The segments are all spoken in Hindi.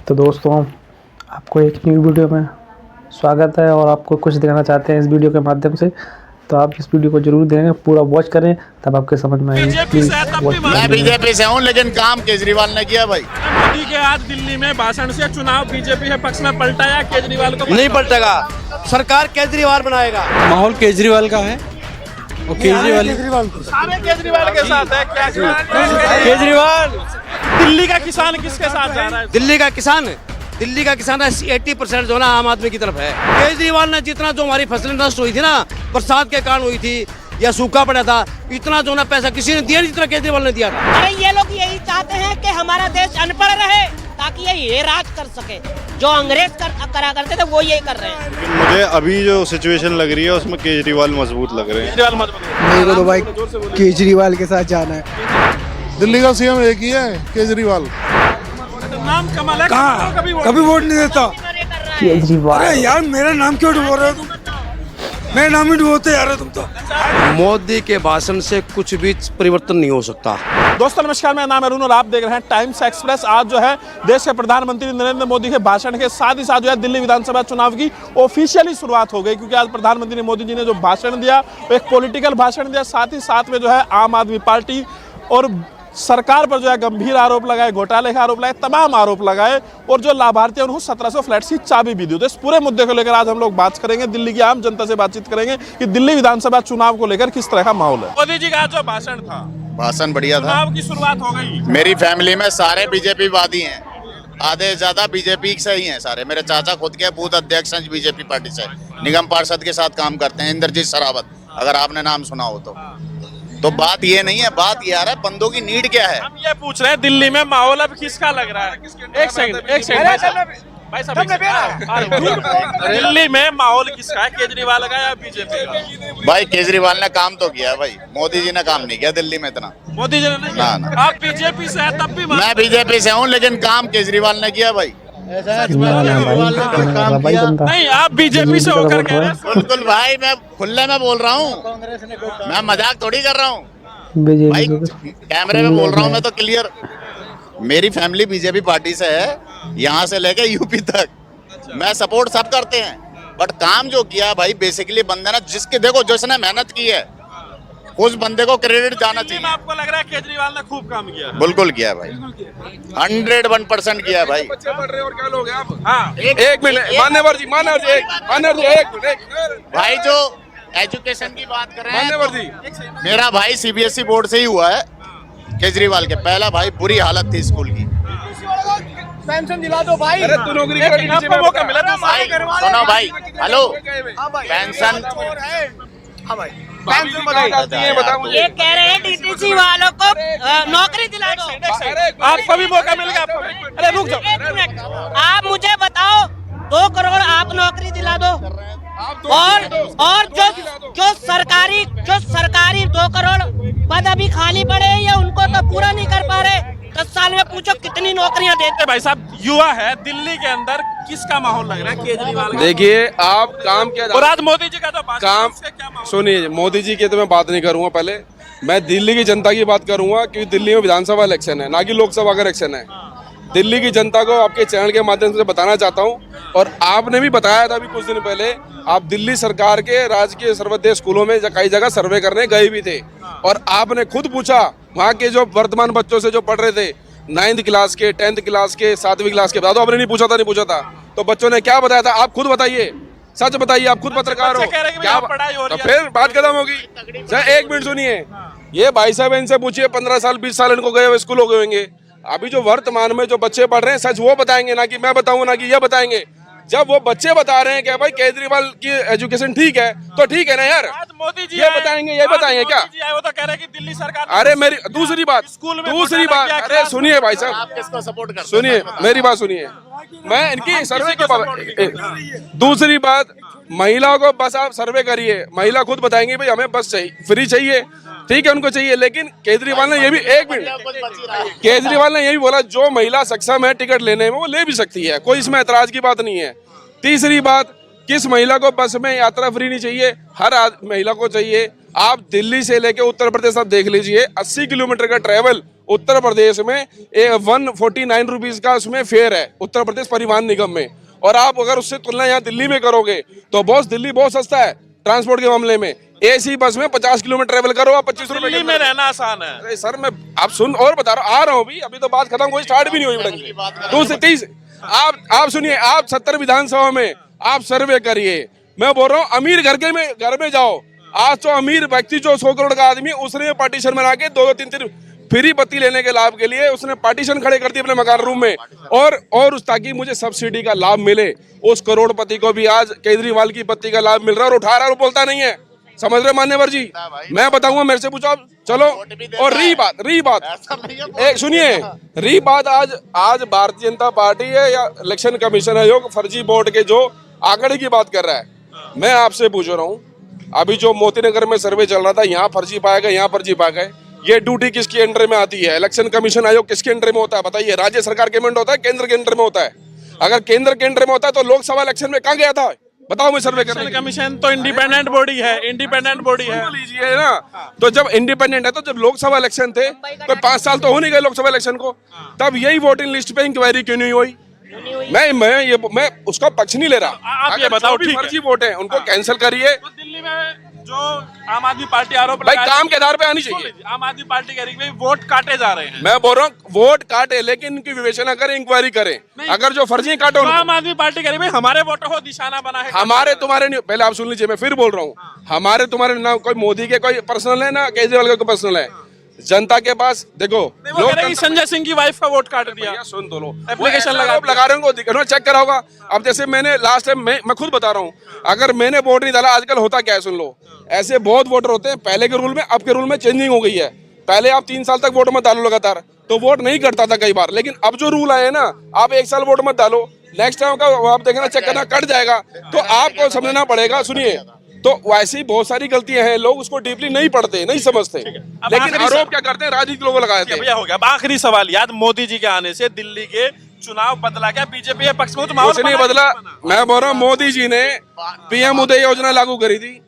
तो दोस्तों, आपको एक न्यू वीडियो में स्वागत है और आपको कुछ दिखाना चाहते हैं इस वीडियो के माध्यम से। तो आप इस वीडियो को जरूर देखें, पूरा वॉच करें, तब आपके समझ में आएगी। मैं बीजेपी से हूँ, लेकिन काम केजरीवाल ने किया भाई। मोदी के आज दिल्ली में भाषण से चुनाव बीजेपी के पक्ष में पलटा या केजरीवाल को नहीं पलटेगा। सरकार केजरीवाल बनाएगा। माहौल केजरीवाल का है और केजरीवाल सारे केजरीवाल के साथ है। क्या केजरीवाल। दिल्ली का किसान किसके साथ जा रहा है? दिल्ली का किसान 80% जो ना आम आदमी की तरफ है। केजरीवाल ने जितना जो हमारी फसलें नष्ट हुई थी ना, बरसात के कारण हुई थी या सूखा पड़ा था, इतना जो ना पैसा किसी ने दिया नहीं जितना केजरीवाल ने दिया था। अरे ये लोग यही चाहते हैं कि हमारा देश अनपढ़ रहे ताकि ये राज कर सके। जो अंग्रेज करा करते थे वो यही कर रहे हैं। मुझे अभी जो सिचुएशन लग रही है उसमें केजरीवाल मजबूत लग रहे हैं। केजरीवाल मत मेरे को तो भाई केजरीवाल के साथ जाना है। दिल्ली का सीएम एक ही है, केजरीवाल। नाम कमल है। कहाँ कभी वोट नहीं देता। केजरीवाल। अरे यार मेरा नाम क्यों डुबो रहे हो तुम? मेरा नाम ही डुबोते यार तुम तो। मोदी के भाषण से कुछ भी परिवर्तन नहीं हो सकता। दोस्तों नमस्कार, मेरा नाम है अरुण और आप देख रहे हैं टाइम्स एक्सप्रेस। आज जो है देश के प्रधानमंत्री नरेंद्र मोदी के भाषण के साथ ही साथ जो है दिल्ली विधानसभा चुनाव की ऑफिशियली शुरुआत हो गई, क्योंकि आज प्रधानमंत्री मोदी जी ने जो भाषण दिया वो एक पॉलिटिकल भाषण दिया। साथ ही साथ में जो है आम आदमी पार्टी और सरकार पर जो है गंभीर आरोप लगाए, घोटाले का आरोप लगाए, तमाम आरोप लगाए और जो लाभार्थी है उनको 1700 फ्लैट्स की चाबी भी दी। तो इस पूरे मुद्दे को लेकर आज हम लोग बात करेंगे, दिल्ली की आम जनता से बातचीत करेंगे कि दिल्ली विधानसभा चुनाव को लेकर किस तरह का माहौल है। मोदी जी का जो भाषण था, भाषण बढ़िया था। चुनाव की शुरुआत हो गई। मेरी फैमिली में सारे बीजेपी वादी हैं, आधे से ज्यादा बीजेपी से ही हैं सारे। मेरे चाचा खुद के बूथ अध्यक्ष हैं बीजेपी पार्टी से, निगम पार्षद के साथ काम करते हैं, इंद्रजीत सरावत, अगर आपने नाम सुना हो तो बात ये नहीं है, बात ये आ रहा है बंदों की नीड क्या है। हम ये पूछ रहे हैं दिल्ली में माहौल अब किसका लग रहा है? एक सेकंड भाई साहब, दिल्ली में माहौल किसका है, केजरीवाल का या बीजेपी का? भाई केजरीवाल ने काम तो किया है भाई, मोदी जी ने काम नहीं किया दिल्ली में इतना। मोदी जी ने नहीं किया। ना। आप बीजेपी से हैं तब भी मैं बीजेपी से हूँ, लेकिन काम केजरीवाल ने किया भाई। नहीं, आप बीजेपी से होकर कह रहे हैं। बिल्कुल भाई, मैं खुले में बोल रहा हूँ, मैं मजाक थोड़ी कर रहा हूँ भाई, कैमरे में बोल रहा हूँ मैं तो क्लियर। मेरी फैमिली बीजेपी पार्टी से है, यहाँ से लेके यूपी तक। मैं सपोर्ट सब करते हैं, बट काम जो किया भाई बेसिकली बंदे ने, जिसके देखो जिसने मेहनत की है उस बंदे को क्रेडिट जाना चाहिए। आपको लग रहा है केजरीवाल ने खूब काम किया? बिल्कुल किया है भाई, 101% किया है भाई। बच्चे पढ़ रहे और क्या लोग हैं आप? हाँ, एक मिनट मान्यवर जी, एक मिनट भाई जो एजुकेशन की बात कर रहे हैं, मान्यवर जी, मेरा भाई सीबीएसई बोर्ड से ही हुआ है। केजरीवाल के पहला भाई बुरी हालत थी स्कूल की। पेंशन दिला दो भाई। अरे तू नौकरी आपको मौका मिला तो भाई सुनो भाई, हेलो पेंशन ये कह रहे हैं डीटीसी वालों को नौकरी दिला दो। आपको भी मौका मिल गया। अरे रुक जाओ, एक मिनट, आप मुझे बताओ 2 करोड़ आप नौकरी दिला दो और जो सरकारी 2 करोड़ पद अभी खाली पड़े हैं या उनको तो पूरा नहीं कर पा रहे। 10 साल में पूछो कितनी नौकरियां देते। भाई साहब, युवा है दिल्ली के अंदर, किसका माहौल लग रहा है, केजरीवाल का? देखिए आप काम क्या और आज मोदी जी का जो भाषण काम उसका क्या माहौल? सुनिए, मोदी जी की तो मैं बात नहीं करूंगा, पहले मैं दिल्ली की जनता की बात करूंगा, क्योंकि दिल्ली में विधानसभा इलेक्शन है, ना कि लोकसभा का इलेक्शन है। दिल्ली की जनता को आपके चैनल के माध्यम से बताना चाहता हूं, और आपने भी बताया था अभी कुछ दिन पहले, आप दिल्ली सरकार के राजकीय सर्वोदय स्कूलों में कई जगह सर्वे करने गए भी थे, और आपने खुद पूछा वहाँ के जो वर्तमान बच्चों से जो पढ़ रहे थे 9th क्लास के, 10th क्लास के, 7वीं क्लास के, बता दो। आपने नहीं पूछा था तो बच्चों ने क्या बताया था? आप खुद बताइए, सच बताइए, आप खुद पत्रकार हो। क्या तो फिर बात खत्म होगी। सर 1 मिनट सुनिए, ये भाई साहब इनसे पूछिए, 15 साल 20 साल इनको गए हुए स्कूल हो गए होंगे। अभी जो वर्तमान में जो बच्चे पढ़ रहे हैं सच वो बताएंगे, ना कि मैं बताऊंगा, ना कि ये बताएंगे। जब वो बच्चे बता रहे हैं कि भाई केजरीवाल की एजुकेशन ठीक है, तो ठीक है ना यार। आज मोदी जी ये बताएंगे क्या? वो तो कह रहे हैं कि दिल्ली सरकार। अरे मेरी दूसरी बात, अरे सुनिए भाई साहब, आप किसको सपोर्ट करते हैं? सुनिए मेरी बात सुनिए, मैं इनकी सर्वे के बाद। दूसरी बात, महिलाओं को बस आप सर्वे करिए, महिला खुद बताएंगे भाई हमें बस फ्री चाहिए, ठीक है उनको चाहिए। लेकिन केजरीवाल ने ये भी, 1 मिनट, केजरीवाल ने ये भी बोला जो महिला सक्षम है टिकट लेने में वो ले भी सकती है, कोई इसमें ऐतराज की बात नहीं है। तीसरी बात, किस महिला को बस में यात्रा फ्री नहीं चाहिए? हर महिला को चाहिए। आप दिल्ली से लेके उत्तर प्रदेश आप देख लीजिए, 80 किलोमीटर का ट्रेवल उत्तर प्रदेश में 149 रुपीज का उसमें फेयर है उत्तर प्रदेश परिवहन निगम में। और आप अगर उससे तुलना यहाँ दिल्ली में करोगे तो बॉस दिल्ली बहुत सस्ता है ट्रांसपोर्ट के मामले में। एसी बस में 50 किलोमीटर ट्रेवल करो आप 25 रुपए दिल्ली में रहना आसान है। अरे सर मैं आप सुन और बता रहा हूँ, आ रहा हूँ अभी तो बात खत्म हुई, स्टार्ट भी नहीं हुई ढंग से। 2 से 30 आप सुनिए, आप 70 विधानसभा में आप सर्वे करिए। मैं बोल रहा हूँ अमीर घर में जाओ। आज तो अमीर व्यक्ति जो 100 करोड़ का आदमी, उसने पार्टीशन बना के 2-3 फ्री बत्ती लेने के लाभ के लिए उसने पार्टीशन खड़े कर दिए अपने मकान रूम में। और उस ताकि मुझे सब्सिडी का लाभ मिले, उस करोड़पति को भी आज केजरीवाल की बत्ती का लाभ मिल रहा है और उठा रहा है और बोलता नहीं है। समझ रहे मान्यवर जी? मैं बताऊंगा, मेरे से पूछो आप। चलो, और रही बात एक सुनिए, रही बात आज भारतीय जनता पार्टी है या इलेक्शन कमीशन आयोग फर्जी वोट के जो आंकड़े की बात कर रहा है, मैं आपसे पूछ रहा हूँ, अभी जो मोती नगर में सर्वे चल रहा था, यहाँ फर्जी पाया गया, यहाँ फर्जी पाया गया, ये ड्यूटी किसके अंडर में आती है? इलेक्शन कमीशन आयोग किसके अंडर में होता है बताइए? राज्य सरकार के अंडर होता है, केंद्र के अंडर में होता है? अगर केंद्र के अंडर में होता है तो लोकसभा इलेक्शन में कहाँ गया था? बताओ मैं सर्वे करने। कमीशन तो इंडिपेंडेंट बॉडी है, इंडिपेंडेंट बॉडी है। लीजिए ना, तो जब इंडिपेंडेंट है तो जब लोकसभा इलेक्शन थे तो 5 साल तो हो नहीं गए लोकसभा इलेक्शन को, तब यही वोटिंग लिस्ट पे इंक्वायरी क्यों नहीं हुई? मैं उसका पक्ष नहीं ले रहा। आप ये बताओ, ठीक है, फर्जी वोट है उनको कैंसिल करिए। तो दिल्ली में जो आम आदमी पार्टी आरोप भाई लगा काम के आधार पे आनी चाहिए। आम आदमी पार्टी कह रही है वोट काटे जा रहे हैं। मैं बोल रहा हूँ वोट काटे, लेकिन इनकी विवेचना करें, इंक्वायरी करें। अगर जो फर्जी काटो, आम आदमी पार्टी कह रही है हमारे वोटों को निशाना बना है। हमारे तुम्हारे नहीं, पहले आप सुन लीजिए, मैं फिर बोल रहा हूँ, हमारे तुम्हारे ना कोई मोदी के कोई पर्सनल है ना केजरीवाल का कोई पर्सनल है। जनता के पास देखो, लोग संजय सिंह की वाइफ का वोट काट दिया। सुन तो लो, एप्लीकेशन लगा रहे हो, चेक करा होगा। अब जैसे मैंने लास्ट टाइम मैं खुद बता रहा हूँ, अगर मैंने वोट नहीं डाला, आजकल होता क्या है सुन लो, ऐसे बहुत वोटर होते हैं। पहले के रूल में अब के रूल में चेंजिंग हो गई है। पहले आप 3 साल तक वोट मत डालो लगातार तो वोट नहीं करता था कई बार, लेकिन अब जो रूल आए ना, आप 1 साल वोट मत डालो, नेक्स्ट टाइम का आप देखना चेक करना कट जाएगा। तो आपको समझना पड़ेगा। सुनिए, तो वैसी बहुत सारी गलतियां हैं, लोग उसको डीपली नहीं पढ़ते, नहीं समझते, लेकिन आरोप क्या करते हैं, राजनीतिक लोगों लगा देते हैं। भैया हो गया। अब आखिरी सवाल, याद मोदी जी के आने से दिल्ली के चुनाव बदला क्या? बीजेपी के पक्ष में तो माहौल कुछ नहीं बदला। मैं बोल रहा हूँ मोदी जी ने पीएम उदय योजना लागू करी थी।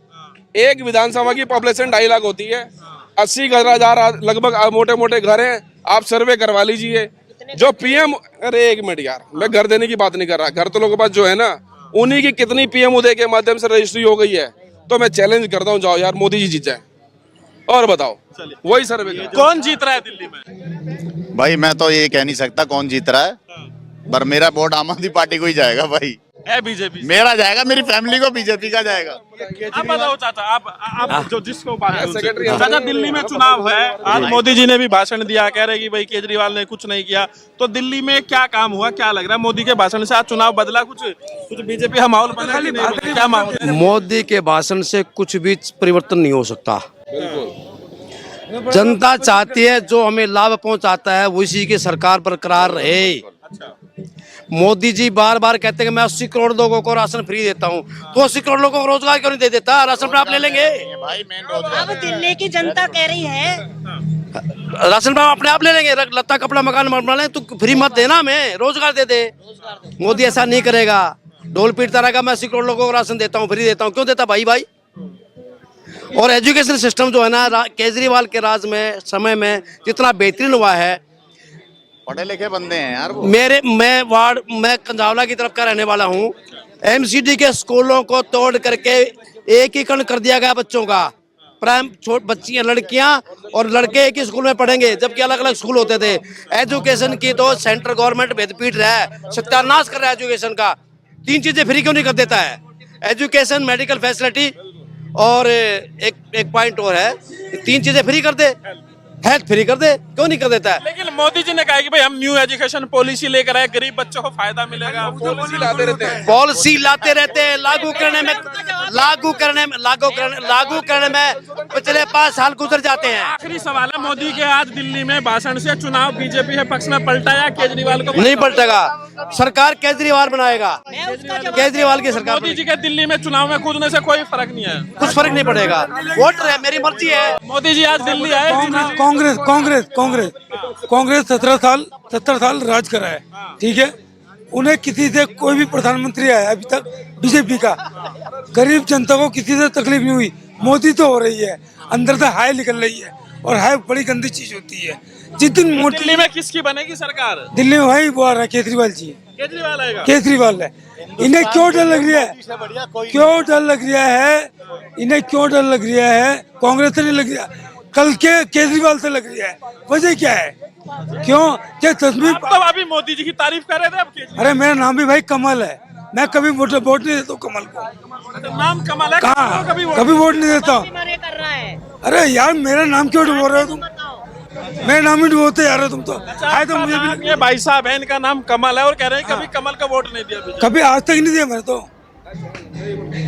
एक विधानसभा की पॉपुलेशन 2.5 लाख होती है, 80,000 लगभग मोटे मोटे घर हैं, आप सर्वे करवा लीजिए। जो पीएम, अरे 1 मिनट यार, मैं घर देने की बात नहीं कर रहा, घर तो लोगों के पास जो है ना, उन्हीं की कितनी पीएम उदय के माध्यम से रजिस्ट्री हो गई है। तो मैं चैलेंज करता हूँ, जाओ यार मोदी जी जीत जाए और बताओ वही सर्वे कौन जीत रहा है दिल्ली में? भाई मैं तो ये कह नहीं सकता कौन जीत रहा है, पर मेरा वोट आम आदमी पार्टी को ही जाएगा भाई। है बीजेपी मेरा जाएगा, मेरी फैमिली को बीजेपी का जाएगा। आप बताओ चाचा, आप जो जिसको बात चाचा, दिल्ली में चुनाव है, आज मोदी जी ने भी भाषण दिया, कह रहे कि भाई केजरीवाल ने कुछ नहीं किया। तो दिल्ली में क्या काम हुआ, क्या लग रहा है मोदी के भाषण से आज चुनाव बदला? कुछ बीजेपी का माहौल बना, क्या माहौल? मोदी के भाषण से कुछ भी परिवर्तन नहीं हो सकता। जनता चाहती है जो हमें लाभ पहुंचाता है उसी की सरकार बरकरार रहे। मोदी जी बार बार कहते हैं कि मैं 80 करोड़ लोगों को राशन फ्री देता हूं, तो 80 करोड़ लोगों को रोजगार क्यों नहीं दे देता? राशन पर आप ले लेंगे। अब दिल्ली की जनता कह रही है राशन पर अपने आप ले लेंगे, लत्ता कपड़ा मकान बना लें, तू फ्री मत देना, हमें रोजगार दे दे। मोदी ऐसा नहीं करेगा, ढोल पीटता रहेगा, मैं 80 करोड़ लोगों को राशन देता हूँ, फ्री देता हूँ। क्यों देता भाई? और एजुकेशन सिस्टम जो है ना, केजरीवाल के राज में समय में जितना बेहतरीन हुआ है, पढ़े लिखे बंदे हैं यार वो। मैं कंजावला की तरफ का रहने वाला हूँ। एमसीडी के स्कूलों को तोड़ करके एकीकरण कर दिया गया बच्चों का। बच्चियां, लड़कियां और लड़के एक ही स्कूल में पढ़ेंगे, जबकि अलग अलग स्कूल होते थे। एजुकेशन की तो सेंट्रल गवर्नमेंट भेदपीट रहा है, सत्यानाश कर रहा है एजुकेशन का। 3 चीजें फ्री क्यों नहीं कर देता है? एजुकेशन, मेडिकल फैसिलिटी और एक पॉइंट और है, 3 चीजें फ्री कर दे, हेल्थ फ्री कर दे, क्यों नहीं कर देता है? लेकिन मोदी जी ने कहा कि भाई हम न्यू एजुकेशन पॉलिसी लेकर आए, गरीब बच्चों को फायदा मिलेगा। पॉलिसी लाते रहते हैं, लागू करने में पिछले 5 साल गुजर जाते हैं। आखिरी सवाल है, मोदी के आज दिल्ली में भाषण से चुनाव बीजेपी के पक्ष में पलटा या केजरीवाल को? नहीं पलटेगा, सरकार केजरीवाल बनाएगा, केजरीवाल की सरकार। मोदी जी के दिल्ली में चुनाव में कूदने से कोई फर्क नहीं है, कुछ फर्क नहीं पड़ेगा। वोटर है, मेरी मर्जी है। मोदी जी आज दिल्ली आए, कांग्रेस 17 साल राज करा है, ठीक है। उन्हें किसी से कोई भी प्रधानमंत्री आया अभी तक बीजेपी का, गरीब जनता को किसी से तकलीफ नहीं हुई। मोदी तो हो रही है, अंदर से हाय निकल रही है, और हाय बड़ी गंदी चीज होती है। जिस दिन मोदी दिल्ली में किसकी बनेगी सरकार? दिल्ली में भाई वो आ रहा है केजरीवाल जी, केजरीवाल आएगा। केजरीवाल है। इन्हें क्यों डर लग रहा है? क्यों डर लग रहा है? इन्हें क्यों डर लग रहा है? कांग्रेस से नहीं लग रहा, कल के केजरीवाल से लग रहा है। वजह क्या है? क्यों? क्या तस्वीर? आप तो अभी मोदी जी की तारीफ कर रहे थे, अब केजरीवाल। अरे मेरा नाम भी भाई कमल है, मैं कभी वोट नहीं देता हूँ कमल को। नाम कमल है, कहाँ कभी कभी वोट नहीं देता। मरे कर रहा है। अरे यार मेरा नाम क्यों डुबो रहे हो तुम? मेरा नाम ही डुबोते जा रहे हो तुम तो। आए तो मुझे नाम भी ये भाई साहब है, इनका नाम कमल है और कह रहे हैं कभी कमल का वोट नहीं दिया बीजेपी। कभी आज तक नहीं दिया मैंने तो।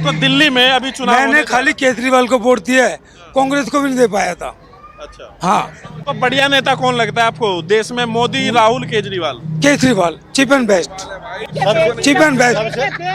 तो दिल्ली में अभी चुनाव मैंने होने जा- खाली केजरीवाल को वोट दिया है, कांग्रेस को भी नहीं दे पाया था। अच्छा, हाँ तो बढ़िया नेता कौन लगता है आपको देश में? Modi, Rahul, Kejriwal? Kejriwal cheap and best, cheap and best.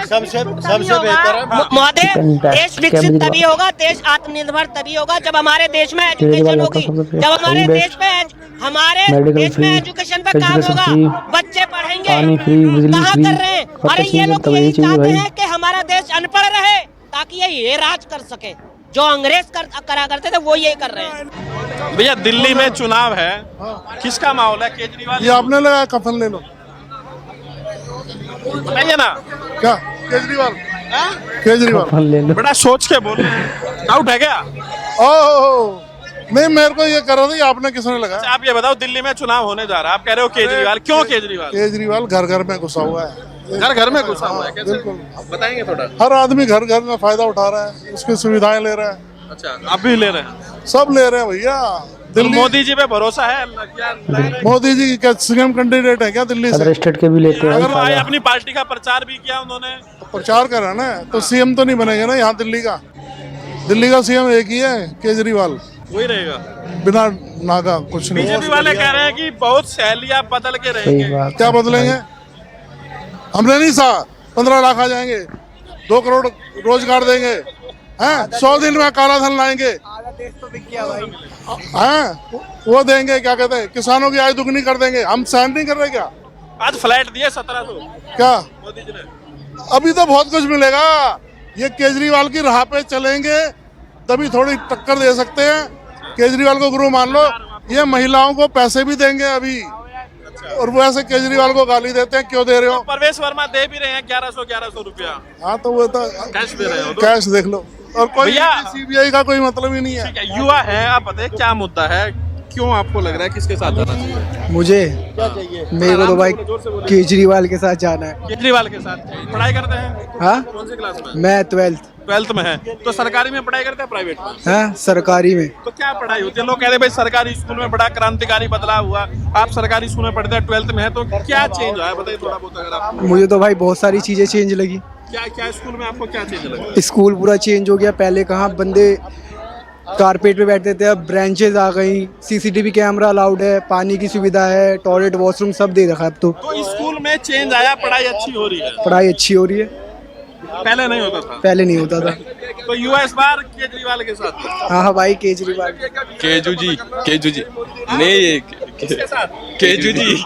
सबसे बेहतर है। मोदी, देश विकसित तभी होगा, देश आत्मनिर्भर तभी होगा जब हमारे देश में एजुकेशन होगी, जब हमारे देश में हमारे देश में एजुकेशन पे काम होगा, बच्चे पढ़ेंगे। पानी फ्री, बिजली कहाँ फ्री, कर रहे हैं? हर अरे चीज ये में लोग तो यही यही चाहिए चाहते भाई। हैं कि हमारा देश अनपढ़ रहे ताकि ये राज कर सके। जो अंग्रेज करा करते थे वो यही कर रहे हैं। भैया दिल्ली में चुनाव है, किसका माहौल है? केजरीवाल? ये आपने लगाया, कफन ले लो। बताइए ना। क्या केजरीवाल? केजरीवाल फल ले लो। बड़ा सोच के बोल रहे हैं, डाउट है क्या? ओह नहीं, मेरे को ये कर रहा था, ये आपने किसने लगाया? अच्छा, आप ये बताओ, दिल्ली में चुनाव होने जा रहा है, आप कह रहे हो केजरीवाल, क्यों केजरीवाल? केजरीवाल घर घर में घुसा हुआ है, घर घर में घुसा हुआ है, कैसे? बिल्कुल। आप बताएंगे थोड़ा। हर आदमी घर घर में फायदा उठा रहा है, उसकी सुविधाएं ले रहा है, अच्छा, आप भी ले रहे हैं? सब ले रहे हैं भैया। तो दिल्ली मोदी जी पे भरोसा है? क्या मोदी जी क्या सीएम कैंडिडेट है क्या दिल्ली अदर से? स्टेट के भी लेते हैं अगर वो आए, फायदा। अपनी पार्टी का प्रचार भी किया उन्होंने। प्रचार करा ना, तो सीएम तो नहीं बनेगा ना यहाँ दिल्ली का। दिल्ली का सीएम एक ही है, केजरीवाल, वही रहेगा। बिना नागा कुछ नहीं। बीजेपी वाले कह रहे हैं कि बहुत शैलियां बदल के सही रहेंगे। बात क्या बदलेंगे? हमने नहीं सा 15 लाख आ जाएंगे, 2 करोड़ रोजगार देंगे, हैं 100 दिन में काला धन लाएंगे, हैं वो देंगे, क्या कहते हैं, किसानों की आय दुगनी कर देंगे। हम सहन नहीं कर रहे क्या? आज फ्लैट दिए 1700 क्या मोदी जी ने। अभी तो बहुत कुछ मिलेगा। ये केजरीवाल की राह पे चलेंगे तभी थोड़ी टक्कर दे सकते हैं। केजरीवाल को गुरु मान लो। ये महिलाओं को पैसे भी देंगे अभी, और वो ऐसे केजरीवाल को गाली देते हैं, क्यों दे रहे हो? परवेश वर्मा दे भी रहे हैं 1100 रुपया हाँ तो वो तो कैश दे रहे हो तो। कैश देख लो। और कोई भैया, सीबीआई का कोई मतलब ही नहीं है। ठीक है, युवा है, आप बताइए क्या मुद्दा है, क्यों आपको लग रहा है किसके साथ जाना चाहिए? मुझे मेरे को तो भाई केजरीवाल के साथ जाना है। केजरीवाल के साथ पढ़ाई करते हैं? हाँ, कौन सी क्लास में? मैं 12th में है। तो सरकारी में पढ़ाई करते हैं प्राइवेट में? हाँ, सरकारी में। तो क्या पढ़ाई होती है? लोग कह रहे हैं भाई सरकारी स्कूल में बड़ा क्रांतिकारी बदलाव हुआ। आप सरकारी स्कूल में पढ़ते हैं, 12th में है, तो क्या चेंज हुआ है बताइए थोड़ा बहुत। अगर आप मुझे तो भाई बहुत सारी चीजें चेंज लगी। क्या क्या स्कूल में आपको क्या चेंज लगा? स्कूल पूरा चेंज हो गया। पहले कहाँ बंदे कारपेट पे बैठते थे, अब ब्रांचेज आ गई, सीसीटीवी कैमरा अलाउड है, पानी की सुविधा है, टॉयलेट वॉशरूम सब दे रखा है अब तो। तो स्कूल में चेंज आया, पढ़ाई अच्छी हो रही है? पढ़ाई अच्छी हो रही है, पहले नहीं होता था। पहले नहीं होता था। तो युवा इस बार केजरीवाल के साथ? हाँ हाँ भाई, केजरीवाल। केजू जी नहीं, ये किसके साथ? केजू जी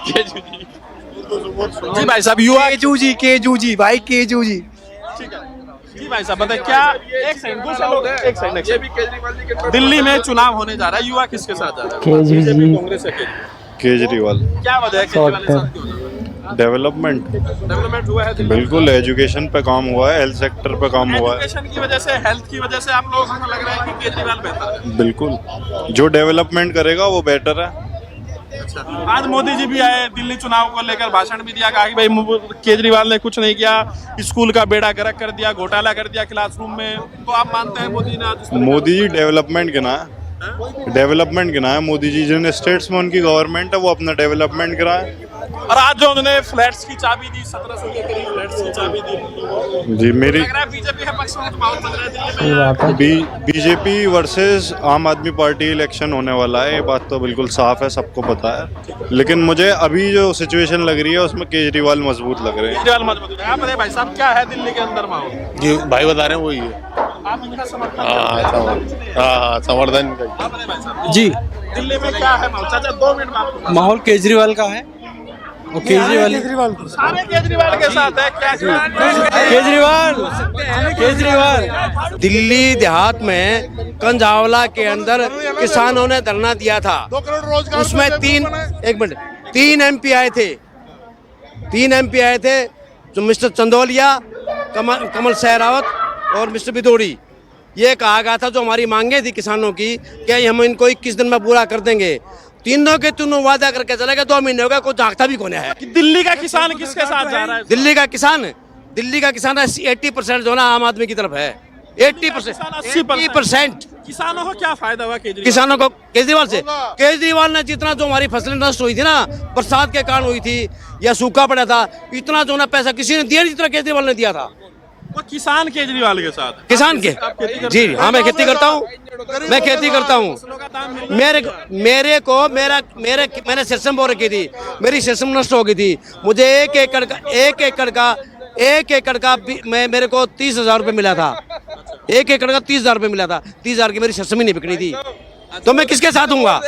जी भाई साहब, युवा। केजू जी भाई, केजू जी। ठीक है जी भाई साहब, बताइए क्या। एक सेकंड, दूसरे लोग एक सेकंड। दिल्ली में चुनाव होने जा रहा है, युवा किसके साथ जा रहा है? केजरीवाल। बीजेपी, कांग्रेस है? केजरीवाल। क्या वजह है केजरीवाल के साथ क्यों जा रहा है? डेवलपमेंट हुआ है दिल्ली में? बिल्कुल, एजुकेशन पे काम हुआ है, हेल्थ सेक्टर पे काम हुआ है। एजुकेशन की वजह से, हेल्थ की वजह से आप लोगों को लग रहा है कि केजरीवाल बेहतर है? बिल्कुल, जो डेवलपमेंट करेगा वो बेटर है। अच्छा, आज मोदी जी भी आए, दिल्ली चुनाव को लेकर भाषण भी दिया, कहा कि भाई केजरीवाल ने कुछ नहीं किया, स्कूल का बेड़ा गर्क कर दिया, घोटाला कर दिया क्लासरूम में। तो आप मानते हैं मोदी ने आज? मोदी जी डेवलपमेंट गिना है, डेवलपमेंट गिना है मोदी जी। जिन स्टेट्स में उनकी गवर्नमेंट है वो अपना डेवलपमेंट गिराए। और आज जो उन्होंने फ्लैट्स की चाबी दी, 1700 के करीब फ्लैट्स की चाबी दी, जी मेरी लग रहा है बीजेपी के पक्ष में माहौल बन रहा है दिल्ली सही में। बात है। बीजेपी वर्सेस आम आदमी पार्टी इलेक्शन होने वाला है, ये बात तो बिल्कुल साफ है, सबको पता है। लेकिन मुझे अभी जो सिचुएशन लग रही है उसमें केजरीवाल मजबूत लग रहे हैं। केजरीवाल मजबूत है। आप बताइए भाई साहब, क्या है दिल्ली के अंदर माहौल? जी भाई बता रहे हैं वही है। आप इनका समर्थन हाँ, समर्थन। आप बताइए भाई साहब जी, दिल्ली में क्या है माहौल? चाचा 2 मिनट में आपको। माहौल केजरीवाल का है। केजरीवाल सारे केजरीवाल के साथ है क्या केजरीवाल दिल्ली देहात में कंजावला के अंदर किसानों ने धरना दिया था। 2 करोड़ रोजगार उसमें तीन एमपी आए थे जो मिस्टर चंदौलिया, कमल सहरावत और मिस्टर बिदोड़ी। ये कहा गया था जो हमारी मांगे थी किसानों की कि हम इनको 21 दिन में पूरा कर देंगे। तीनों के तीनों वादा करके चले गए, 2 महीने हो गए, कोई झांकता भी कौन है। दिल्ली का किसान किसके साथ जा रहा है? दिल्ली का किसान 80% जो ना आम आदमी की तरफ है। 80%। किसानों को क्या फायदा हुआ किसानों को केजरीवाल ने जितना जो हमारी फसलें नष्ट हुई थी ना, बरसात के कारण हुई थी या सूखा पड़ा था, इतना जो ना पैसा किसी ने दिया नहीं जितना केजरीवाल ने दिया था। वो किसान केजरीवाल के साथ किसान के जी हाँ, मैं खेती करता हूँ। मैंने सेसम बो रखी थी, मेरी सेसम नष्ट हो गई थी। मुझे एक एकड़ का मेरे को 30,000 रुपये मिला था। 1 एकड़ का 30,000 रुपये मिला था। 30,000 की मेरी सेसम ही नहीं बिकनी थी, तो मैं किसके साथ हूँगा?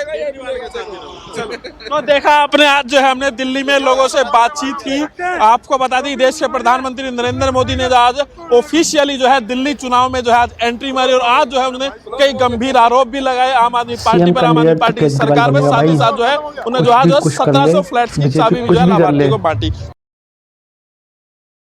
तो देखा आपने, आज जो है हमने दिल्ली में लोगों से बातचीत की। आपको बता दी, देश के प्रधानमंत्री नरेंद्र मोदी ने आज ऑफिशियली जो है दिल्ली चुनाव में जो है आज एंट्री मारी और आज जो है उन्होंने कई गंभीर आरोप भी लगाए आम आदमी पार्टी पर, आम आदमी पार्टी की सरकार में। साथ ही साथ जो है उन्हें जो है 1700 फ्लैट्स की चाबी भी जो है लाभार्थियों को बांटी।